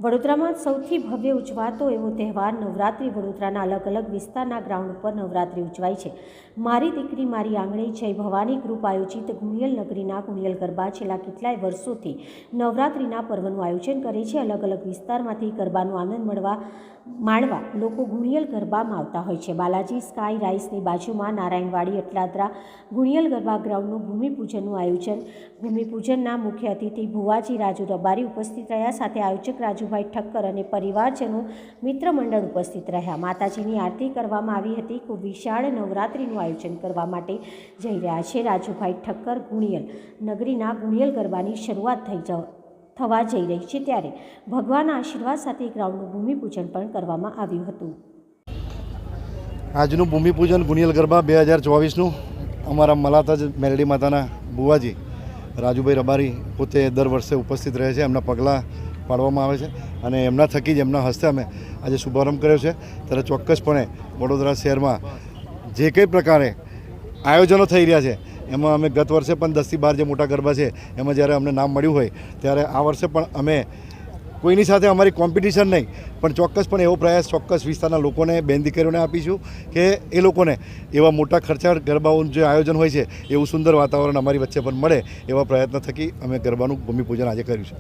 વડોદરામાં સૌથી ભવ્ય ઉજવાતો એવો તહેવાર નવરાત્રિ વડોદરાના અલગ અલગ વિસ્તારના ગ્રાઉન્ડ ઉપર નવરાત્રિ ઉજવાય છે। મારી દીકરી મારી આંગણે જય ભવાની ગ્રુપ આયોજિત ગુણિયલ નગરીના ગુણિયલ ગરબા છેલ્લા કેટલાય વર્ષોથી નવરાત્રિના પર્વનું આયોજન કરે છે। અલગ અલગ વિસ્તારમાંથી ગરબાનો આનંદ માણવા લોકો ગુણિયલ ગરબામાં આવતા હોય છે। બાલાજી સ્કાય રાઇસની બાજુમાં નારાયણવાડી અટલાદરા ગુણિયલ ગરબા ગ્રાઉન્ડનું ભૂમિપૂજનનું આયોજન। ભૂમિપૂજનના મુખ્ય અતિથિ ભુવાજી રાજુ રબારી ઉપસ્થિત રહ્યા, સાથે આયોજક રાજુભાઈ ઠક્કર અને પરિવારજનો મિત્ર મંડળ ઉપસ્થિત રહ્યા। માતાજીની આરતી કરવામાં આવી હતી। ખૂબ વિશાળ નવરાત્રિનું આયોજન કરવા માટે જઈ રહ્યા છે રાજુભાઈ ઠક્કર। ગુણિયલ નગરીના ગુણિયલ ગરબાની શરૂઆત થવા જઈ રહી છે, ત્યારે ભગવાનના આશીર્વાદ સાથે ગ્રાઉન્ડનું ભૂમિપૂજન પણ કરવામાં આવ્યું હતું। આજનું ભૂમિપૂજન ગુણિયલ ગરબા 2024નું અમારા મલાતાજ મેલડી માતાના બુવાજી રાજુભાઈ રબારી પોતે દર વર્ષે ઉપસ્થિત રહે છે। એમના પગલાં પાડવામાં આવે છે અને એમના થકી જ એમના હસ્તે અમે આજે શુભારંભ કર્યો છે। ત્યારે ચોક્કસપણે વડોદરા શહેરમાં જે કંઈ પ્રકારે આયોજનો થઈ રહ્યા છે એમાં અમે ગત વર્ષે પણ 10 થી 12 જે મોટા ગરબા છે એમાં જ્યારે અમને નામ મળ્યું હોય ત્યારે આ વર્ષે પણ અમે કોઈની સાથે અમારી કોમ્પિટિશન નહીં, પણ ચોક્કસપણે એવો પ્રયાસ ચોક્કસ વિસ્તારના લોકોને, બેન દીકરીઓને આપીશું કે એ લોકોને એવા મોટા ખર્ચાળ ગરબાઓનું જે આયોજન હોય છે એવું સુંદર વાતાવરણ અમારી વચ્ચે પણ મળે, એવા પ્રયત્ન થકી અમે ગરબાનું ભૂમિપૂજન આજે કર્યું છે।